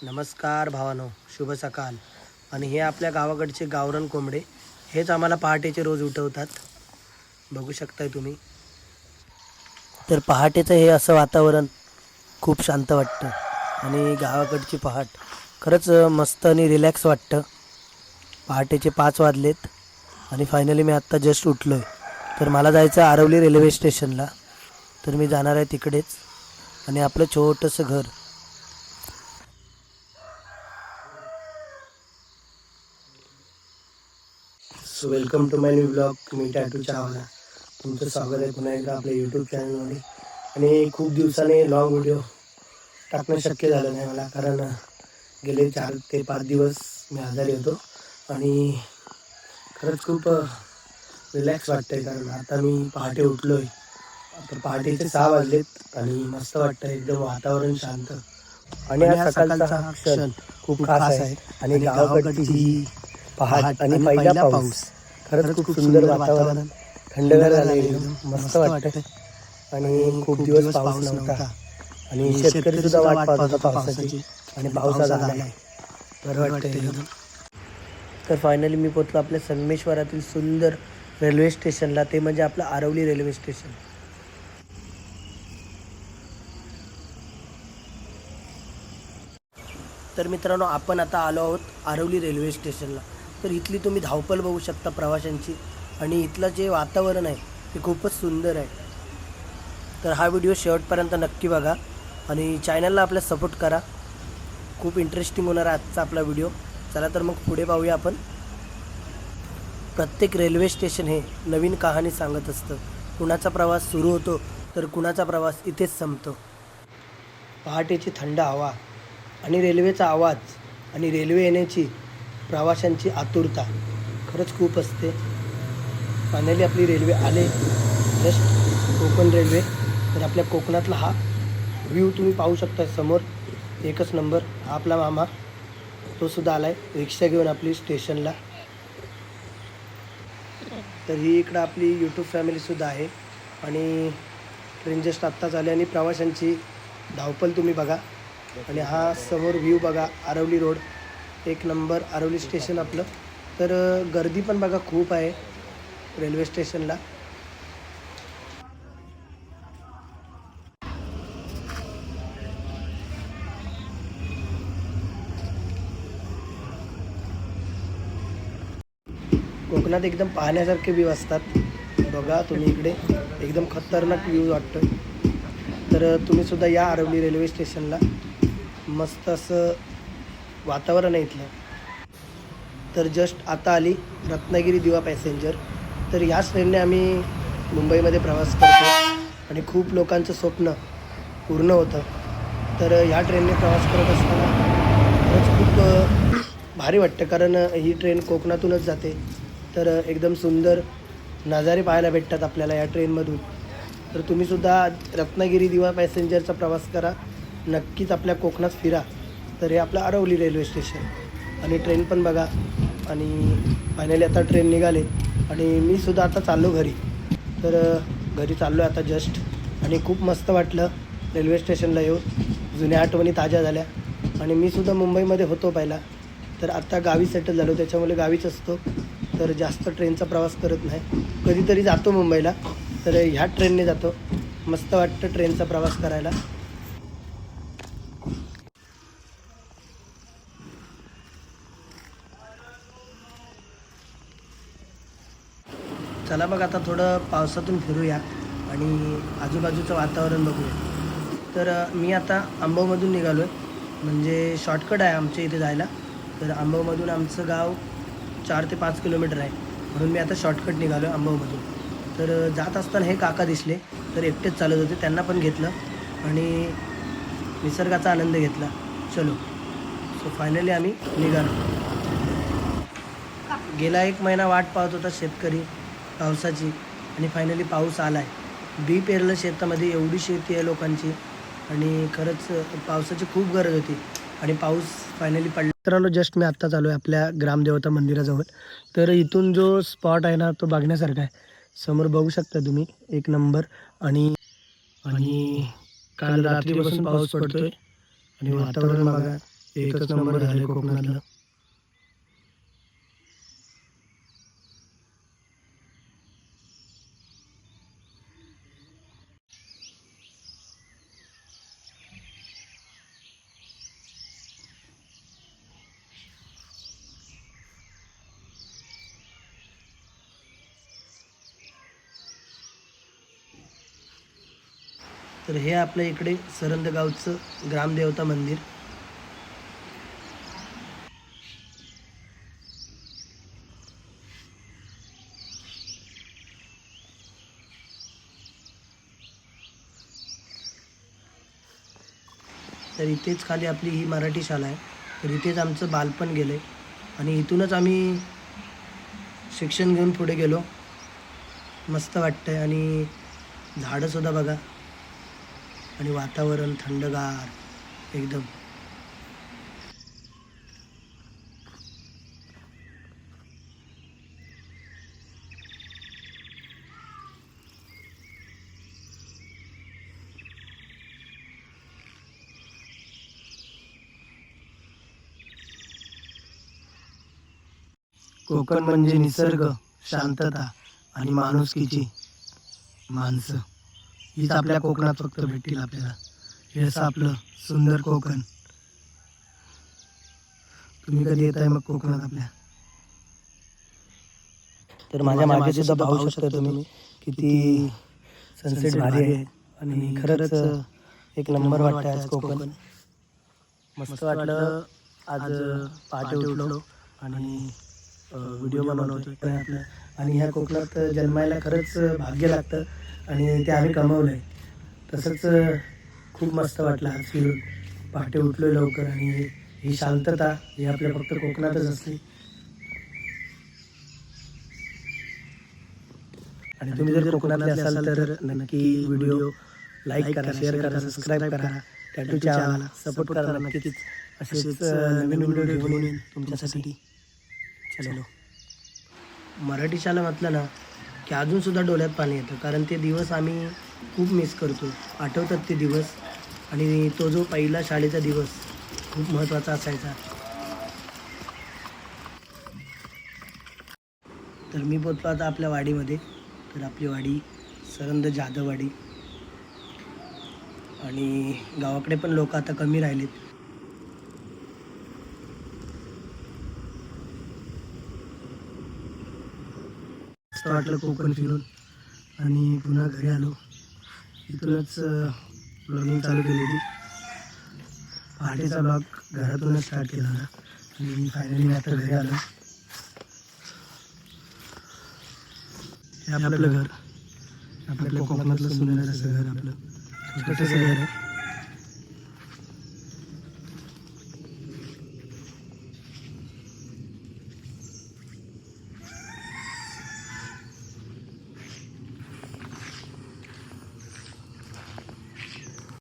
नमस्कार भावानो, शुभ सकाळ. आणि हे आपल्या गावाकडचे गावरान कोंबडे हेच आम्हाला पहाटेचे रोज उठवतात. बघू शकताय तुम्ही. तर पहाटेचं हे असं वातावरण खूप शांत वाटतं आणि गावाकडची पहाट खरंच मस्त आणि रिलॅक्स वाटतं. पहाटेचे 5 वाजलेत आणि फायनली मी आत्ता जस्ट उठलो आहे. तर मला जायचं आरवली रेल्वे स्टेशनला. तर मी जाणार आहे तिकडेच. आणि आपलं छोटंसं घर. So welcome to my new blog. मी टॅटू चावला. तुमचं स्वागत आहे पुन्हा एकदा आपल्या यूट्यूब चॅनलमध्ये. आणि खूप दिवसाने लॉंग व्हिडिओ टाकणं शक्य झालं नाही मला, कारण गेले 4 ते 5 दिवस मी आजारी होतो. आणि खरंच खूप रिलॅक्स वाटतं आहे, कारण आता मी पहाटे उठलो आहे. तर पहाटेचे 6 वाजलेत आणि मस्त वाटतं, एकदम वातावरण शांत. आणि हा सकाळचा हा क्षण खूप खास आहे. आणि गावाकडची ही पहाट आणि पहिला पाऊस खरंच खूप सुंदर वातावरण, थंडगार झालं, एकदम मस्त वाटतं. आणि खूप दिवस पाऊस नव्हता आणि शेतकरी सुद्धा वाट पाहत होता पावसाची. आणि पाऊस आज आलाय, बरं वाटतं एकदम. तर फायनली मी पोचलो आपल्या संगमेश्वरातील सुंदर रेल्वे स्टेशनला, ते म्हणजे आपलं आरवली रेल्वे स्टेशन. तर मित्रांनो, आपण आता आलो आहोत आरवली रेल्वे स्टेशनला. तर इथली तुम्ही धावपळ बघू शकता प्रवाशांची. आणि इथलं जे वातावरण आहे ते खूपच सुंदर आहे. तर हा व्हिडिओ शेवटपर्यंत नक्की बघा आणि चॅनलला आपल्या सपोर्ट करा. खूप इंटरेस्टिंग होणार आहे आजचा आपला व्हिडिओ. चला तर मग पुढे पाहूया आपण. प्रत्येक रेल्वे स्टेशन हे नवीन कहाणी सांगत असतं. कुणाचा प्रवास सुरू होतो तर कुणाचा प्रवास इथेच संपतो. पहाटेची थंड हवा आणि रेल्वेचा आवाज आणि रेल्वे येण्याची प्रवाशांची आतुरता खरंच खूप असते. फायनली आपली रेल्वे आले, जस्ट कोकण रेल्वे. तर आपल्या कोकणातला हा व्ह्यू तुम्ही पाहू शकता समोर, एकच नंबर. हा आपला मामा, तो सुद्धा आला आहे रिक्षा घेऊन आपली स्टेशनला. तर ही इकडं आपली यूट्यूब फॅमिलीसुद्धा आहे. आणि ट्रेन जस्ट आत्ताच आली आणि प्रवाशांची धावपळ तुम्ही बघा. आणि हा समोर व्ह्यू बघा, आरवली रोड, एक नंबर आरवली स्टेशन आपलं. तर गर्दी पण बघा खूप आहे रेल्वे स्टेशनला. कोकणात एकदम पाहण्यासारखे व्ह्यू असतात. बघा तुम्ही इकडे, एकदम खतरनाक व्ह्यू वाटतो. तर तुम्हीसुद्धा या आरवली रेल्वे स्टेशनला. मस्त असं वातावरण आहे इथलं. तर जस्ट आता आली रत्नागिरी दिवा पॅसेंजर. तर याच ट्रेनने आम्ही मुंबईमध्ये प्रवास करतो आणि खूप लोकांचं स्वप्न पूर्ण होतं. तर ह्या ट्रेनने प्रवास करत असताना खरंच खूप भारी वाटतं, कारण ही ट्रेन कोकणातूनच जाते. तर एकदम सुंदर नजारे पाहायला भेटतात आपल्याला या ट्रेनमधून. तर तुम्हीसुद्धा रत्नागिरी दिवा पॅसेंजरचा प्रवास करा, नक्कीच आपल्या कोकणात फिरा. तर हे आपलं आरवली रेल्वे स्टेशन. आणि ट्रेन पण बघा. आणि फायनली आता ट्रेन निघाले आणि मी सुद्धा आता चाललो घरी. तर घरी चाललो आहे आता जस्ट. आणि खूप मस्त वाटलं रेल्वे स्टेशनला येऊन. जुन्या आठवणी ताज्या झाल्या. आणि मी सुद्धा मुंबईमध्ये होतो पहिला, तर आत्ता गावी सेटल झालो, त्याच्यामुळे गावीच असतो. तर जास्त ट्रेनचा प्रवास करत नाही. कधीतरी जातो मुंबईला, तर ह्या ट्रेनने जातो. मस्त वाटतं ट्रेनचा प्रवास करायला. चला मग आता थोडं पावसातून फिरूया आणि आजूबाजूचं वातावरण बघूया. तर मी आता आंबवमधून निघालो आहे, म्हणजे शॉर्टकट आहे आमच्या इथे जायला. तर आंबवमधून आमचं गाव 4 ते 5 किलोमीटर आहे, म्हणून मी आता शॉर्टकट निघालो आहे आंबवमधून. तर जात असताना हे काका दिसले, तर एकटेच चालत होते, त्यांना पण घेतलं आणि निसर्गाचा आनंद घेतला. चलो. सो फायनली आम्ही निघालो. गेला 1 महिना वाट पाहत होता शेतकरी पावसाची, आणि फायनली पाऊस आला आहे. बी पेरलं शेतामध्ये, एवढी शेती आहे लोकांची. आणि खरंच पावसाची खूप गरज होती आणि पाऊस फायनली पडला. मित्रांनो, जस्ट मी आत्ताच आलो आहे आपल्या ग्रामदेवता मंदिराजवळ. तर इथून जो स्पॉट आहे ना, तो बघण्यासारखा आहे. समोर बघू शकता तुम्ही, एक नंबर. आणि आणि काल रात्रीपासून पाऊस पडतोय आणि वातावरण बघा, एकच नंबर झाले कोकणातलं. तर हे आपल्या इकडे सरंद गावचं ग्रामदेवता मंदिर. तर इथेच खाली आपली ही मराठी शाळा आहे. तर इथेच आमचं बालपण गेलं आहे आणि इथूनच आम्ही शिक्षण घेऊन पुढे गेलो. मस्त वाटतं आहे आणि झाडंसुद्धा बघा आणि वातावरण थंडगार एकदम. कोकण म्हणजे निसर्ग, शांतता आणि माणुसकीची माणसं. हीच आपल्या कोकणात फक्त भेटतील आपल्याला. हे असं आपलं सुंदर कोकण. तुम्ही कधी येताय मग कोकणात आपल्या? तर माझ्या मागे सुद्धा पाहू शकता तुम्ही किती सनसेट भारी आहे आणि खरंच एक नंबर वाटतं आज कोकण. मस्त वाटलं. आज पहाटे उठलो आणि व्हिडिओ बनवतोय पण आपलं. आणि ह्या कोकणात जन्मायला खरंच भाग्य लागतं आणि ते आम्ही कमवलं आहे. तसंच खूप मस्त वाटलं आज फिरून. पहाटे उठलो लवकर आणि ही शांतता ही आपल्या फक्त कोकणातच असते. आणि तुम्ही जर कोकणातले असाल तर नक्की व्हिडिओ लाईक करा, शेअर करा, सबस्क्राईब करा. टॅटू चॅनलला सपोर्ट करा नक्कीच. असेच नवीन व्हिडिओ घेऊन येईन तुमच्यासाठी. चलो. मराठी शाळा म्हटलं ना की अजूनसुद्धा डोळ्यात पाणी येतं, कारण ते दिवस आम्ही खूप मिस करतो. आठवतात ते दिवस आणि तो जो पहिला शाळेचा दिवस खूप महत्त्वाचा असायचा. तर मी पोचलो आता आपल्या वाडीमध्ये. तर आपली वाडी सरंद जाधववाडी आणि गावाकडे पण लोक आता कमी राहिलेत. मस्त वाटलं कोकण फिरून आणि पुन्हा घरी आलो. इथूनच ब्लॉगिंग चालू केली होती. पहाटेचा ब्लॉग घरातूनच स्टार्ट केला होता आणि फायनली मी आता घरी आलो. हे आपलं घर, आपल्या कोकणातलं सुंदर असं घर, आपलं छोटंसं घर आहे.